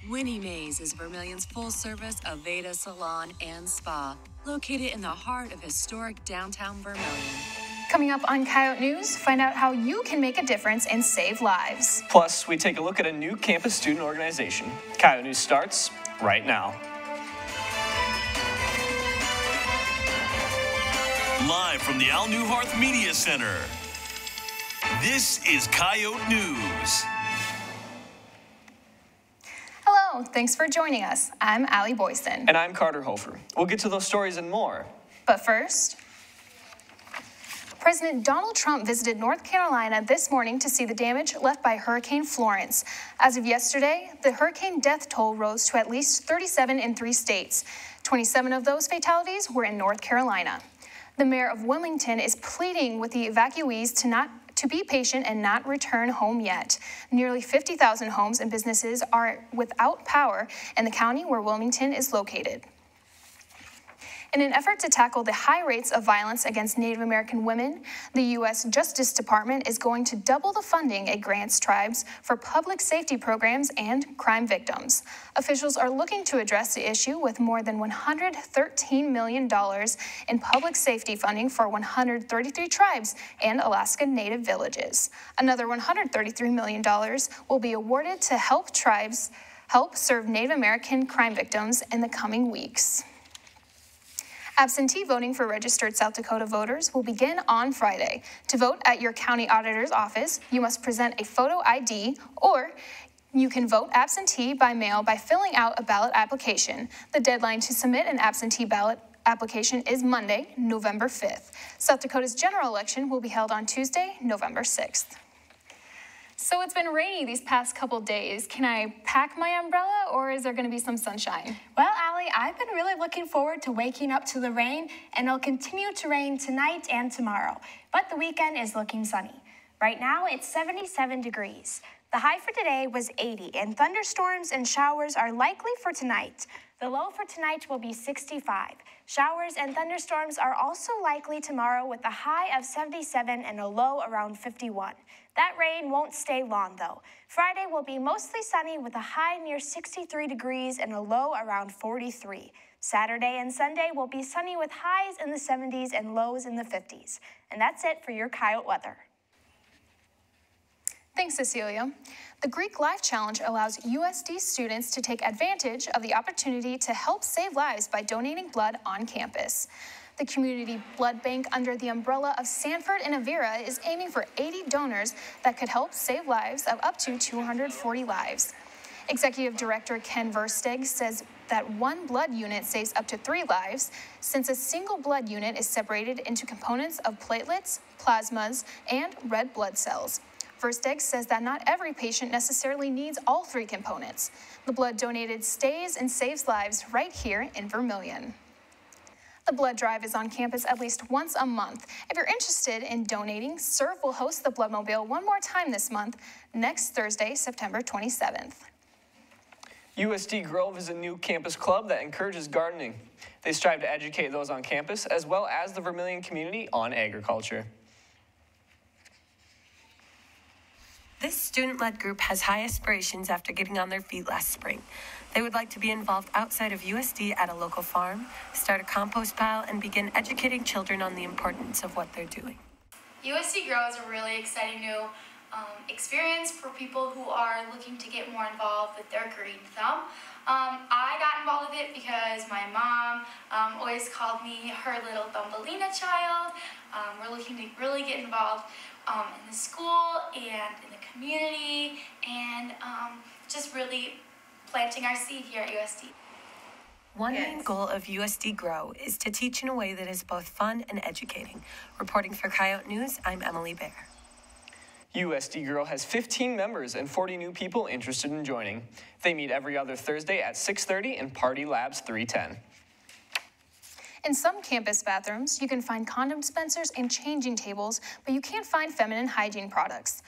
Winnie Mae's is Vermilion's full-service Aveda salon and spa, located in the heart of historic downtown Vermilion. Coming up on Coyote News, find out how you can make a difference and save lives. Plus, we take a look at a new campus student organization. Coyote News starts right now. Live from the Al Newharth Media Center, this is Coyote News. Hello, thanks for joining us. I'm Allie Boyson. And I'm Carter Hofer. We'll get to those stories and more. But first, President Donald Trump visited North Carolina this morning to see the damage left by Hurricane Florence. As of yesterday, the hurricane death toll rose to at least 37 in 3 states. 27 of those fatalities were in North Carolina. The mayor of Wilmington is pleading with the evacuees to be patient and not return home yet. Nearly 50,000 homes and businesses are without power in the county where Wilmington is located. In an effort to tackle the high rates of violence against Native American women, the U.S. Justice Department is going to double the funding it grants tribes for public safety programs and crime victims. Officials are looking to address the issue with more than $113 million in public safety funding for 133 tribes and Alaska Native villages. Another $133 million will be awarded to help tribes help serve Native American crime victims in the coming weeks. Absentee voting for registered South Dakota voters will begin on Friday. To vote at your county auditor's office, you must present a photo ID, or you can vote absentee by mail by filling out a ballot application. The deadline to submit an absentee ballot application is Monday, November 5th. South Dakota's general election will be held on Tuesday, November 6th. So it's been rainy these past couple days. Can I pack my umbrella, or is there going to be some sunshine? Well, Allie, I've been really looking forward to waking up to the rain, and it'll continue to rain tonight and tomorrow. But the weekend is looking sunny. Right now, it's 77 degrees. The high for today was 80, and thunderstorms and showers are likely for tonight. The low for tonight will be 65. Showers and thunderstorms are also likely tomorrow with a high of 77 and a low around 51. That rain won't stay long, though. Friday will be mostly sunny with a high near 63 degrees and a low around 43. Saturday and Sunday will be sunny with highs in the 70s and lows in the 50s. And that's it for your Coyote weather. Thanks, Cecilia. The Greek Life Challenge allows USD students to take advantage of the opportunity to help save lives by donating blood on campus. The community blood bank under the umbrella of Sanford and Avera is aiming for 80 donors that could help save lives of up to 240 lives. Executive Director Ken Versteeg says that one blood unit saves up to 3 lives, since a single blood unit is separated into components of platelets, plasmas, and red blood cells. Versteeg says that not every patient necessarily needs all 3 components. The blood donated stays and saves lives right here in Vermilion. The blood drive is on campus at least once a month. If you're interested in donating, Serve will host the Bloodmobile one more time this month, next Thursday, September 27th. USD Grove is a new campus club that encourages gardening. They strive to educate those on campus as well as the Vermilion community on agriculture. This student-led group has high aspirations after getting on their feet last spring. They would like to be involved outside of USD at a local farm, start a compost pile, and begin educating children on the importance of what they're doing. USD Grow is a really exciting new experience for people who are looking to get more involved with their green thumb. I got involved with it because my mom always called me her little Thumbelina child. We're looking to really get involved in the school and in the community, and just really planting our seed here at USD. One main goal of USD Grow is to teach in a way that is both fun and educating. Reporting for Coyote News, I'm Emily Bear. USD Grow has 15 members and 40 new people interested in joining. They meet every other Thursday at 6:30 in Party Labs 310. In some campus bathrooms, you can find condom dispensers and changing tables, but you can't find feminine hygiene products.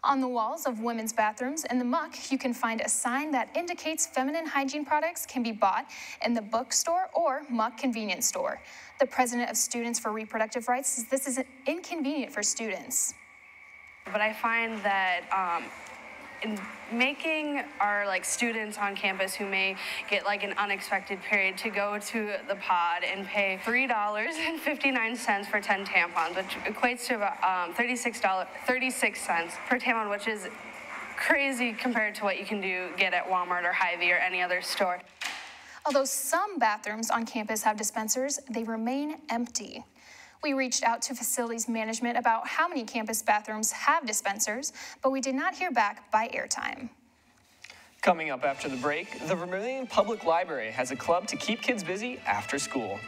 On the walls of women's bathrooms in the muck, you can find a sign that indicates feminine hygiene products can be bought in the bookstore or muck convenience store. The president of Students for Reproductive Rights says this is inconvenient for students. But I find that making our students on campus who may get an unexpected period to go to the pod and pay $3.59 for 10 tampons, which equates to about 36 cents per tampon, which is crazy compared to what you can get at Walmart or Hy-Vee or any other store. Although some bathrooms on campus have dispensers, they remain empty. We reached out to facilities management about how many campus bathrooms have dispensers, but we did not hear back by airtime. Coming up after the break, the Vermilion Public Library has a club to keep kids busy after school.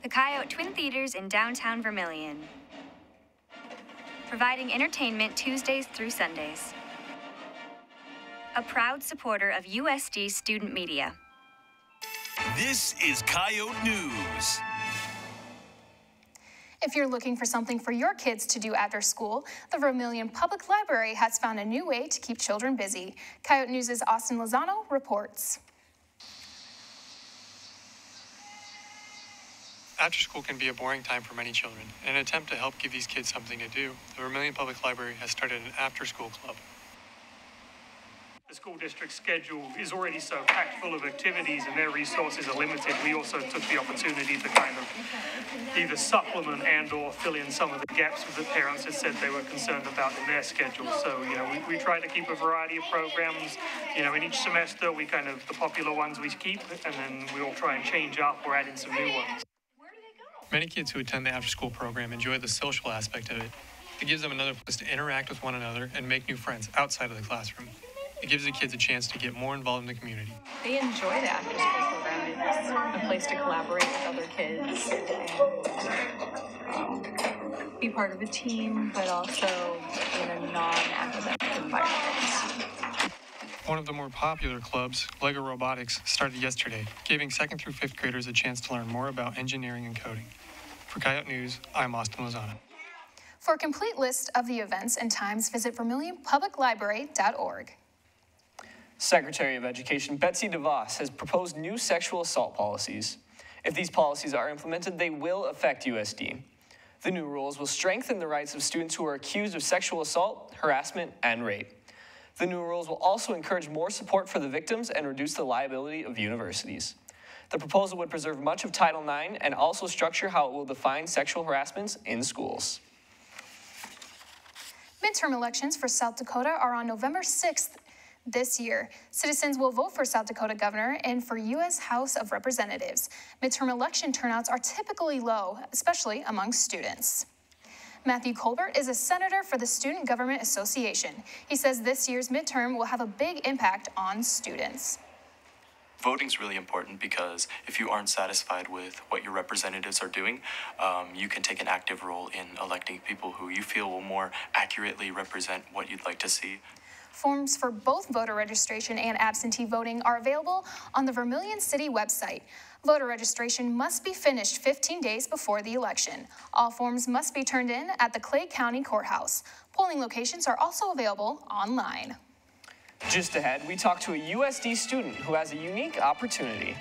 The Coyote Twin Theaters in downtown Vermilion, providing entertainment Tuesdays through Sundays. A proud supporter of USD student media. This is Coyote News. If you're looking for something for your kids to do after school, the Vermilion Public Library has found a new way to keep children busy. Coyote News' Austin Lozano reports. After school can be a boring time for many children. In an attempt to help give these kids something to do, the Vermilion Public Library has started an after-school club. The school district schedule is already so packed full of activities and their resources are limited. We also took the opportunity to kind of either supplement and or fill in some of the gaps that parents had said they were concerned about in their schedule. So, we try to keep a variety of programs. In each semester, we kind of, the popular ones we keep, and then we'll try and change up or add in some new ones. Many kids who attend the after-school program enjoy the social aspect of it. It gives them another place to interact with one another and make new friends outside of the classroom. It gives the kids a chance to get more involved in the community. They enjoy the after-school program. It's a place to collaborate with other kids and be part of a team, but also in a non-academic environment. One of the more popular clubs, LEGO Robotics, started yesterday, giving 2nd through 5th graders a chance to learn more about engineering and coding. For Coyote News, I'm Austin Lozano. For a complete list of the events and times, visit vermilionpubliclibrary.org. Secretary of Education Betsy DeVos has proposed new sexual assault policies. If these policies are implemented, they will affect USD. The new rules will strengthen the rights of students who are accused of sexual assault, harassment, and rape. The new rules will also encourage more support for the victims and reduce the liability of universities. The proposal would preserve much of Title IX and also structure how it will define sexual harassments in schools. Midterm elections for South Dakota are on November 6th this year. Citizens will vote for South Dakota governor and for U.S. House of Representatives. Midterm election turnouts are typically low, especially among students. Matthew Colbert is a senator for the Student Government Association. He says this year's midterm will have a big impact on students. Voting's really important because if you aren't satisfied with what your representatives are doing, you can take an active role in electing people who you feel will more accurately represent what you'd like to see. Forms for both voter registration and absentee voting are available on the Vermilion City website. Voter registration must be finished 15 days before the election. All forms must be turned in at the Clay County Courthouse. Polling locations are also available online. Just ahead, we talk to a USD student who has a unique opportunity.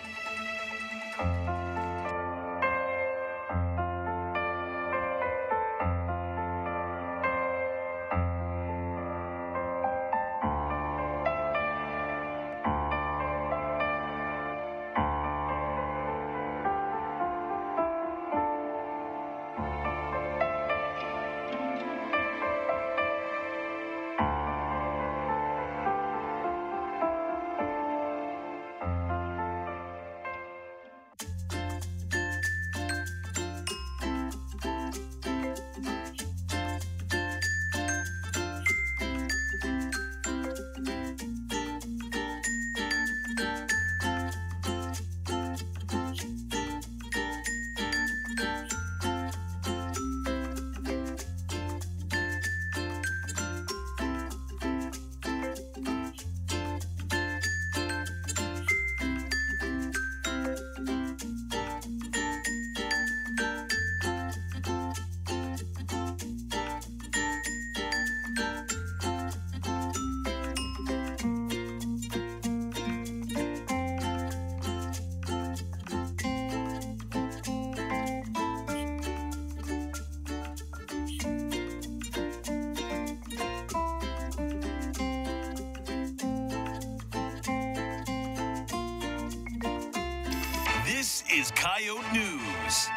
is Coyote News.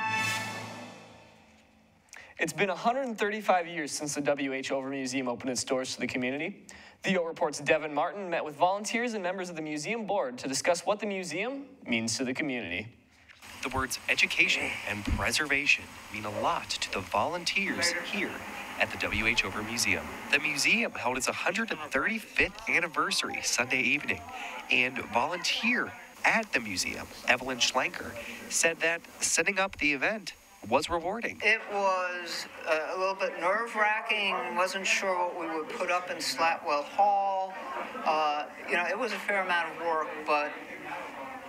It's been 135 years since the W.H. Over Museum opened its doors to the community. The Yote Report's Devin Martin met with volunteers and members of the museum board to discuss what the museum means to the community. The words education and preservation mean a lot to the volunteers here at the W.H. Over Museum. The museum held its 135th anniversary Sunday evening, and volunteer at the museum, Evelyn Schlenker, said that setting up the event was rewarding. It was a little bit nerve-wracking. Wasn't sure what we would put up in Slatwell Hall. It was a fair amount of work, but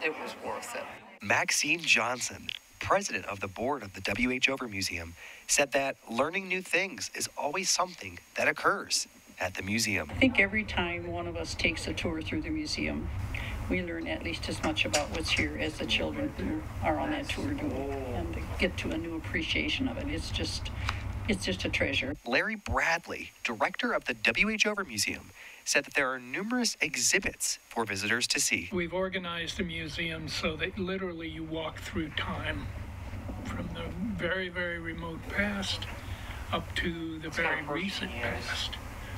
it was worth it. Maxine Johnson, president of the board of the W.H. Over Museum, said that learning new things is always something that occurs at the museum. I think every time one of us takes a tour through the museum, we learn at least as much about what's here as the children who are on that tour do, and they get to a new appreciation of it. It's just a treasure. Larry Bradley, director of the W.H. Over Museum, said that there are numerous exhibits for visitors to see. We've organized the museum so that literally you walk through time from the very, very remote past up to the very recent past.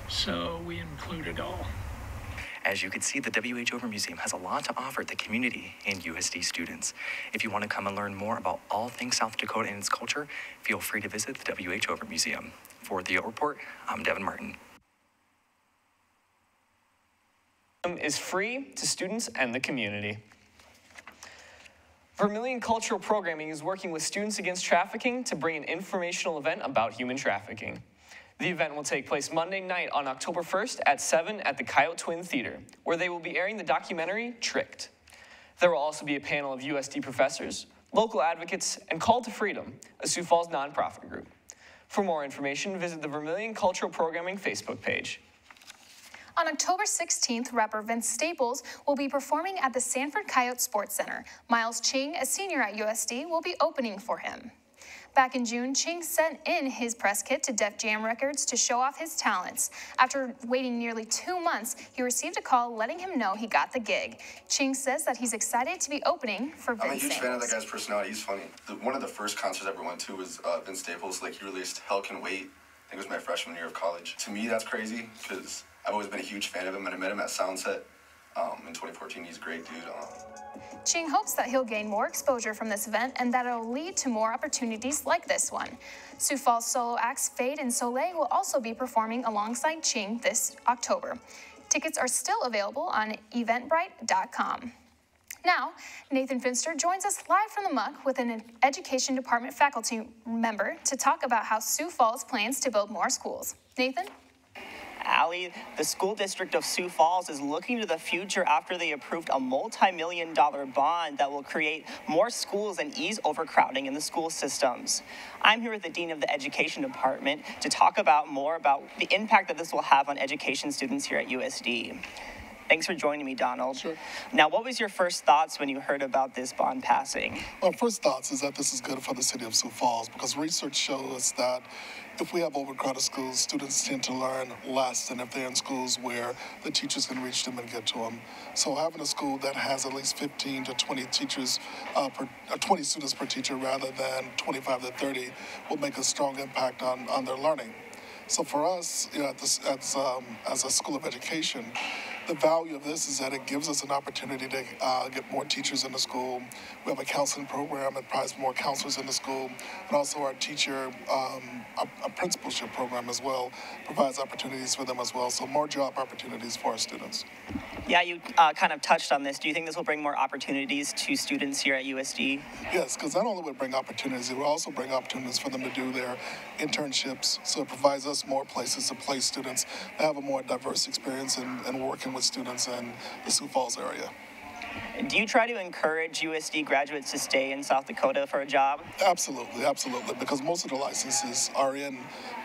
So we include it all. As you can see, the W.H. Over Museum has a lot to offer the community and USD students. If you want to come and learn more about all things South Dakota and its culture, feel free to visit the W.H. Over Museum. For the Yote Report, I'm Devin Martin. Is free to students and the community. Vermilion Cultural Programming is working with Students Against Trafficking to bring an informational event about human trafficking. The event will take place Monday night on October 1st at 7 at the Coyote Twin Theater, where they will be airing the documentary Tricked. There will also be a panel of USD professors, local advocates, and Call to Freedom, a Sioux Falls nonprofit group. For more information, visit the Vermilion Cultural Programming Facebook page. On October 16th, rapper Vince Staples will be performing at the Sanford Coyote Sports Center. Miles Ching, a senior at USD, will be opening for him. Back in June, Ching sent in his press kit to Def Jam Records to show off his talents. After waiting nearly 2 months, he received a call letting him know he got the gig. Ching says that he's excited to be opening for Vince I'm a huge Staples. fan of that guy's personality. He's funny. One of the first concerts I ever went to was Vince Staples. He released Hell Can Wait. I think it was my freshman year of college. To me, that's crazy because I've always been a huge fan of him, and I met him at Soundset in 2014. He's a great dude. Ching hopes that he'll gain more exposure from this event and that it'll lead to more opportunities like this one. Sioux Falls solo acts Fade and Soleil will also be performing alongside Ching this October. Tickets are still available on eventbrite.com. Now, Nathan Finster joins us live from the Muck with an Education Department faculty member to talk about how Sioux Falls plans to build more schools. Nathan? Allie, the school district of Sioux Falls is looking to the future after they approved a multi-million-dollar bond that will create more schools and ease overcrowding in the school systems. I'm here with the Dean of the Education Department to talk more about the impact that this will have on education students here at USD. Thanks for joining me, Donald. Sure. Now, what was your first thoughts when you heard about this bond passing? Well, first thoughts is that this is good for the city of Sioux Falls because research shows that if we have overcrowded schools, students tend to learn less than if they're in schools where the teachers can reach them and get to them. So having a school that has at least 15 to 20 teachers, 20 students per teacher rather than 25 to 30 will make a strong impact on their learning. So for us, as a school of education, the value of this is that it gives us an opportunity to get more teachers in the school. We have a counseling program that provides more counselors in the school. And also our teacher, a principalship program as well, provides opportunities for them as well. So more job opportunities for our students. Yeah, you kind of touched on this. Do you think this will bring more opportunities to students here at USD? Yes, because not only will it bring opportunities, it will also bring opportunities for them to do their internships. So it provides us more places to place students that have a more diverse experience in working with students in the Sioux Falls area. Do you try to encourage USD graduates to stay in South Dakota for a job? Absolutely, absolutely, because most of the licenses are in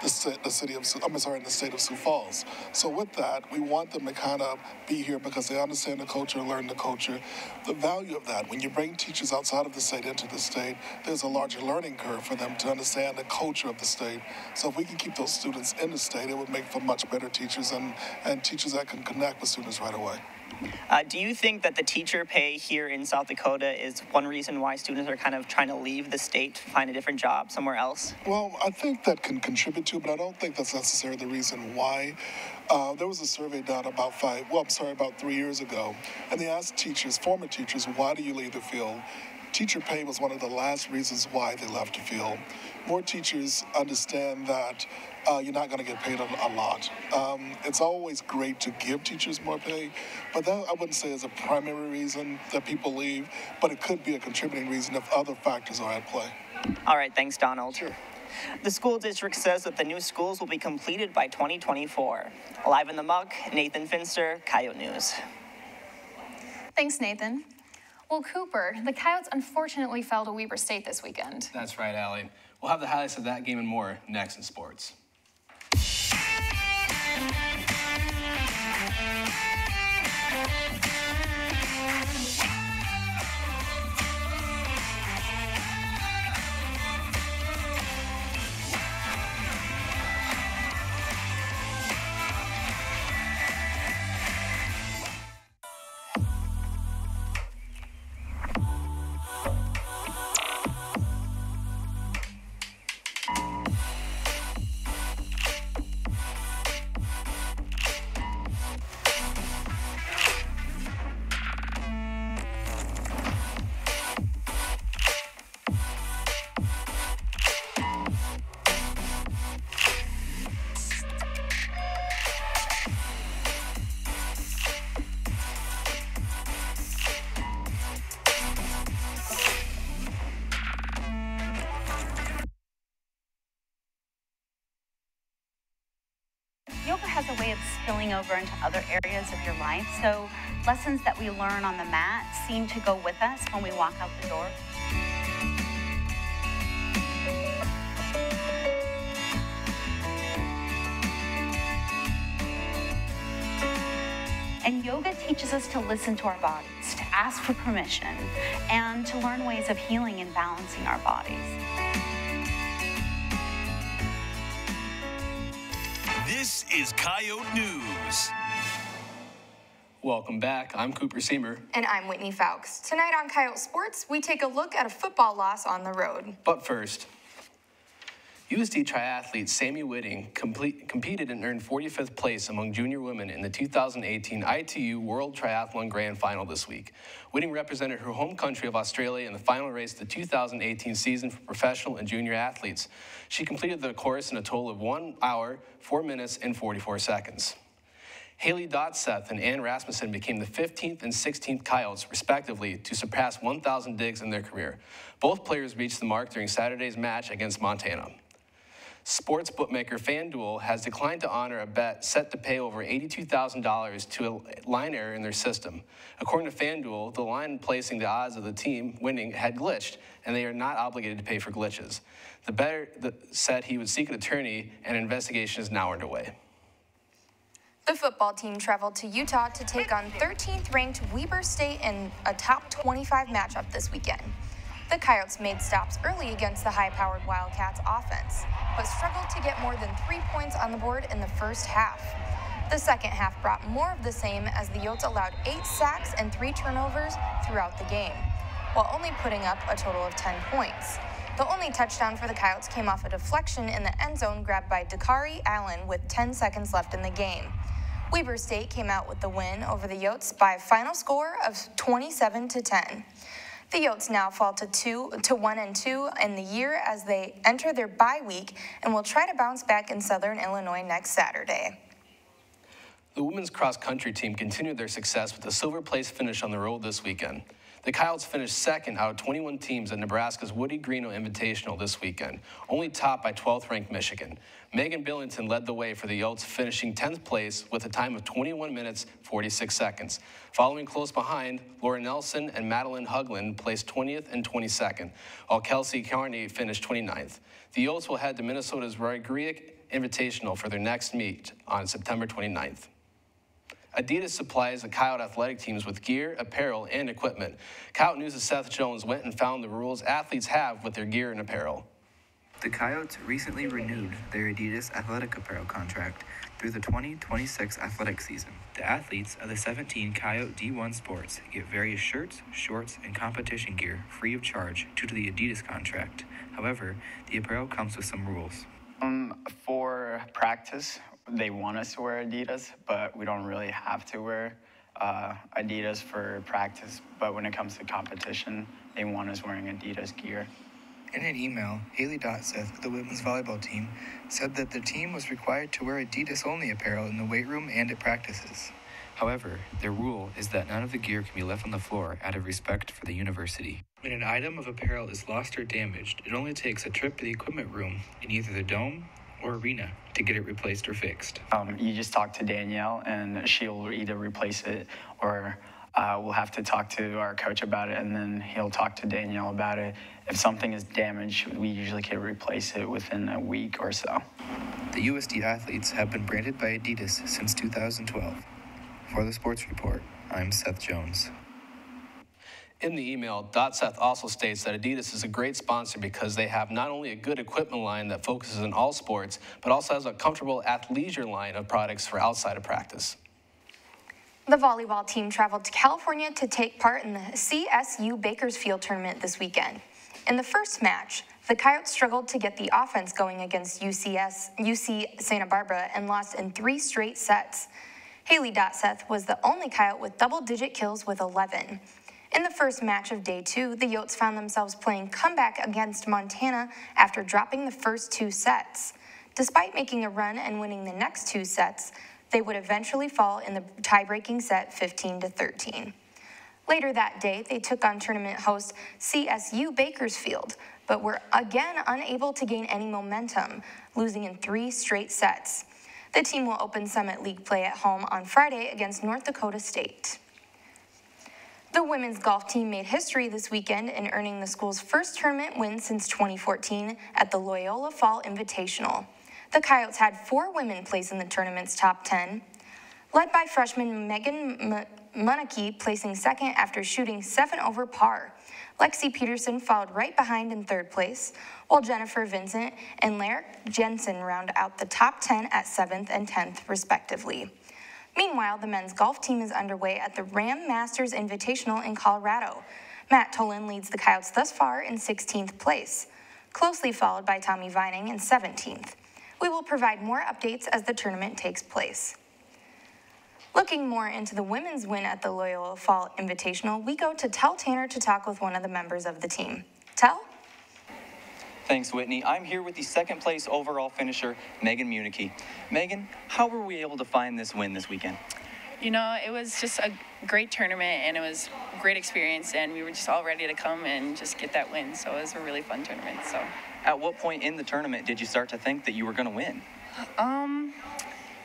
the state of Sioux Falls. So with that, we want them to kind of be here because they understand the culture, learn the culture. The value of that, when you bring teachers outside of the state into the state, there's a larger learning curve for them to understand the culture of the state. So if we can keep those students in the state, it would make for much better teachers and teachers that can connect with students right away. Do you think that the teacher pay here in South Dakota is one reason why students are kind of trying to leave the state to find a different job somewhere else? Well, I think that can contribute to, but I don't think that's necessarily the reason why. There was a survey done about 3 years ago, and they asked teachers, former teachers, why do you leave the field? Teacher pay was one of the last reasons why they left the field. More teachers understand that you're not going to get paid a lot. It's always great to give teachers more pay, but that I wouldn't say is a primary reason that people leave, but it could be a contributing reason if other factors are at play. All right, thanks, Donald. Sure. The school district says that the new schools will be completed by 2024. Live in the muck, Nathan Finster, Coyote News. Thanks, Nathan. Well, Cooper, the Coyotes unfortunately fell to Weber State this weekend. That's right, Allie. We'll have the highlights of that game and more next in sports. Yoga has a way of spilling over into other areas of your life, so lessons that we learn on the mat seem to go with us when we walk out the door. And yoga teaches us to listen to our bodies, to ask for permission, and to learn ways of healing and balancing our bodies. This is Coyote News. Welcome back. I'm Cooper Seamer. And I'm Whitney Fowkes. Tonight on Coyote Sports, we take a look at a football loss on the road. But first, USD triathlete Sammy Whitting competed and earned 45th place among junior women in the 2018 ITU World Triathlon Grand Final this week. Whitting represented her home country of Australia in the final race of the 2018 season for professional and junior athletes. She completed the course in a total of 1 hour, 4 minutes, and 44 seconds. Haley Dotseth and Ann Rasmussen became the 15th and 16th Coyotes, respectively, to surpass 1,000 digs in their career. Both players reached the mark during Saturday's match against Montana. Sports bookmaker FanDuel has declined to honor a bet set to pay over $82,000 to a line error in their system. According to FanDuel, the line placing the odds of the team winning had glitched, and they are not obligated to pay for glitches. The bettor said he would seek an attorney, and an investigation is now underway. The football team traveled to Utah to take on 13th ranked Weber State in a top 25 matchup this weekend. The Coyotes made stops early against the high-powered Wildcats offense, but struggled to get more than 3 points on the board in the first half. The second half brought more of the same as the Yotes allowed 8 sacks and 3 turnovers throughout the game, while only putting up a total of 10 points. The only touchdown for the Coyotes came off a deflection in the end zone grabbed by Dakari Allen with 10 seconds left in the game. Weber State came out with the win over the Yotes by a final score of 27-10. The Yotes now fall to 1-2 in the year as they enter their bye week and will try to bounce back in Southern Illinois next Saturday. The women's cross-country team continued their success with a silver place finish on the road this weekend. The Coyotes finished second out of 21 teams at Nebraska's Woody Greeno Invitational this weekend, only topped by 12th-ranked Michigan. Megan Billington led the way for the Yotes, finishing 10th place with a time of 21 minutes, 46 seconds. Following close behind, Laura Nelson and Madeline Hugland placed 20th and 22nd, while Kelsey Carney finished 29th. The Yotes will head to Minnesota's Roy Grieg Invitational for their next meet on September 29th. Adidas supplies the Coyote athletic teams with gear, apparel, and equipment. Coyote News' Seth Jones went and found the rules athletes have with their gear and apparel. The Coyotes recently renewed their Adidas athletic apparel contract through the 2026 athletic season. The athletes of the 17 Coyote D1 sports get various shirts, shorts, and competition gear free of charge due to the Adidas contract. However, the apparel comes with some rules. For practice, they want us to wear Adidas, but we don't really have to wear Adidas for practice. But when it comes to competition, they want us wearing Adidas gear. In an email, Haley Dotseth of the women's volleyball team said that the team was required to wear Adidas-only apparel in the weight room and at practices. However, their rule is that none of the gear can be left on the floor out of respect for the university. When an item of apparel is lost or damaged, it only takes a trip to the equipment room in either the dome or arena to get it replaced or fixed. You just talk to Danielle, and she'll either replace it or we'll have to talk to our coach about it, and then he'll talk to Danielle about it. If something is damaged, we usually can replace it within a week or so. The USD athletes have been branded by Adidas since 2012. For the Sports Report, I'm Seth Jones. In the email, Dotseth also states that Adidas is a great sponsor because they have not only a good equipment line that focuses on all sports, but also has a comfortable athleisure line of products for outside of practice. The volleyball team traveled to California to take part in the CSU Bakersfield tournament this weekend. In the first match, the Coyotes struggled to get the offense going against UC Santa Barbara and lost in 3 straight sets. Haley Dotseth was the only Coyote with double-digit kills with 11. In the first match of Day 2, the Yotes found themselves playing comeback against Montana after dropping the first 2 sets. Despite making a run and winning the next 2 sets, they would eventually fall in the tie-breaking set 15-13. Later that day, they took on tournament host CSU Bakersfield, but were again unable to gain any momentum, losing in 3 straight sets. The team will open Summit League play at home on Friday against North Dakota State. The women's golf team made history this weekend in earning the school's first tournament win since 2014 at the Loyola Fall Invitational. The Coyotes had 4 women place in the tournament's top 10, led by freshman Megan Munike placing second after shooting 7 over par. Lexi Peterson followed right behind in 3rd place, while Jennifer Vincent and Larry Jensen round out the top 10 at 7th and 10th, respectively. Meanwhile, the men's golf team is underway at the Ram Masters Invitational in Colorado. Matt Tolan leads the Coyotes thus far in 16th place, closely followed by Tommy Vining in 17th. We will provide more updates as the tournament takes place. Looking more into the women's win at the Loyola Fall Invitational, we go to Tell Tanner to talk with one of the members of the team. Tell? Thanks, Whitney. I'm here with the 2nd place overall finisher, Megan Munike. Megan, how were we able to find this win this weekend? You know, it was just a great tournament, and it was a great experience, and we were just all ready to come and just get that win, so it was a really fun tournament. So, at what point in the tournament did you start to think that you were going to win?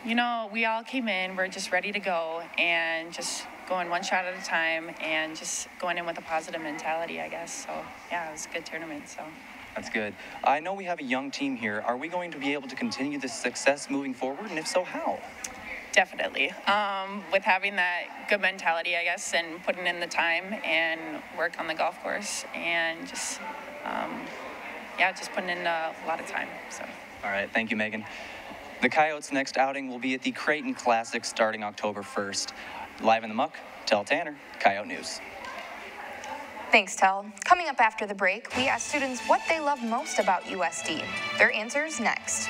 You know, we all came in, we're just ready to go, and just going one shot at a time, and just going in with a positive mentality, I guess. So, yeah, it was a good tournament, so. That's good. I know we have a young team here. Are we going to be able to continue this success moving forward, and if so, how? Definitely. With having that good mentality, I guess, and putting in the time and work on the golf course, and just, just putting in a lot of time. So. All right. Thank you, Megan. The Coyotes' next outing will be at the Creighton Classic starting October 1st. Live in the muck, Tell Tanner, Coyote News. Thanks, Tell. Coming up after the break, we ask students what they love most about USD. Their answers next.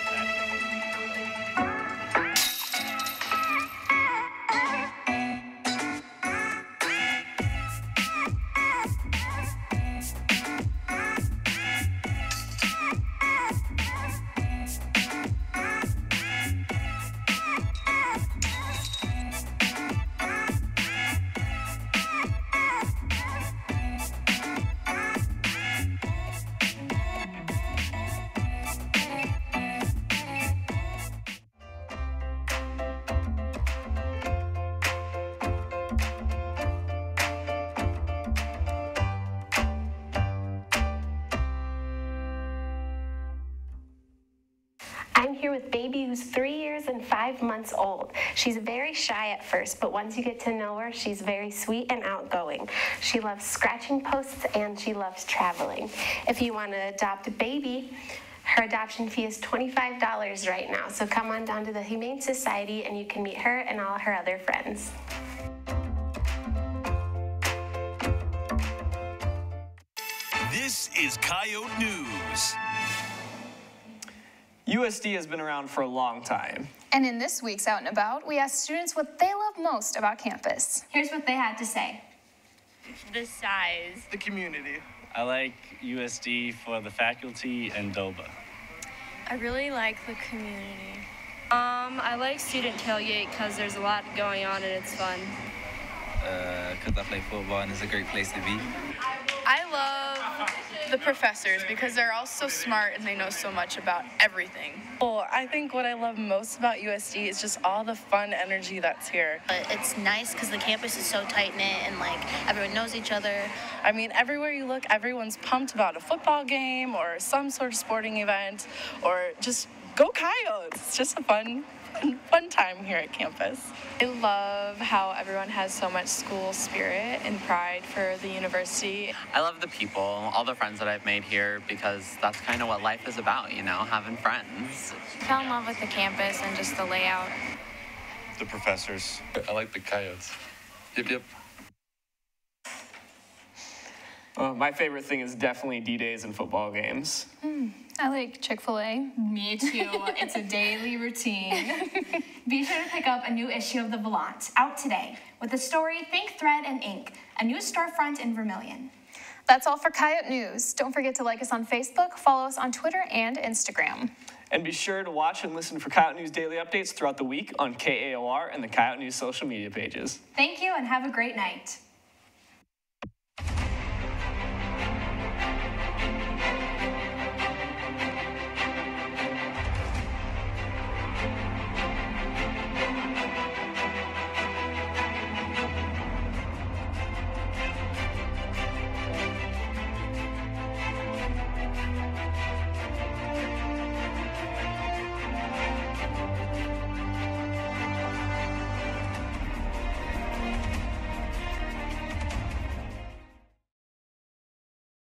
I'm here with Baby, who's 3 years and 5 months old. She's very shy at first, but once you get to know her, she's very sweet and outgoing. She loves scratching posts and she loves traveling. If you want to adopt a Baby, Her adoption fee is $25 right now, so come on down to the Humane Society and you can meet her and all her other friends. This is Coyote News. USD has been around for a long time. And in this week's Out and About, we asked students what they love most about campus. Here's what they had to say. The size. The community. I like USD for the faculty and DOBA. I really like the community. I like student tailgate because there's a lot going on and it's fun. Because I play football and it's a great place to be. I love the professors because they're all so smart and they know so much about everything. Well, I think what I love most about USD is just all the fun energy that's here. It's nice because the campus is so tight-knit and like everyone knows each other. I mean, everywhere you look, everyone's pumped about a football game or some sort of sporting event or just go Coyotes. It's just a fun time here at campus. I love how everyone has so much school spirit and pride for the university. I love the people, all the friends that I've made here, because that's kind of what life is about, you know, having friends. I fell in love with the campus and just the layout. The professors. I like the Coyotes. Yep. My favorite thing is definitely D-Days and football games. I like Chick-fil-A. Me too. It's a daily routine. Be sure to pick up a new issue of The Volant, out today, with the story Think Thread and Ink, a new storefront in Vermilion. That's all for Coyote News. Don't forget to like us on Facebook, follow us on Twitter and Instagram. And be sure to watch and listen for Coyote News daily updates throughout the week on KAOR and the Coyote News social media pages. Thank you and have a great night.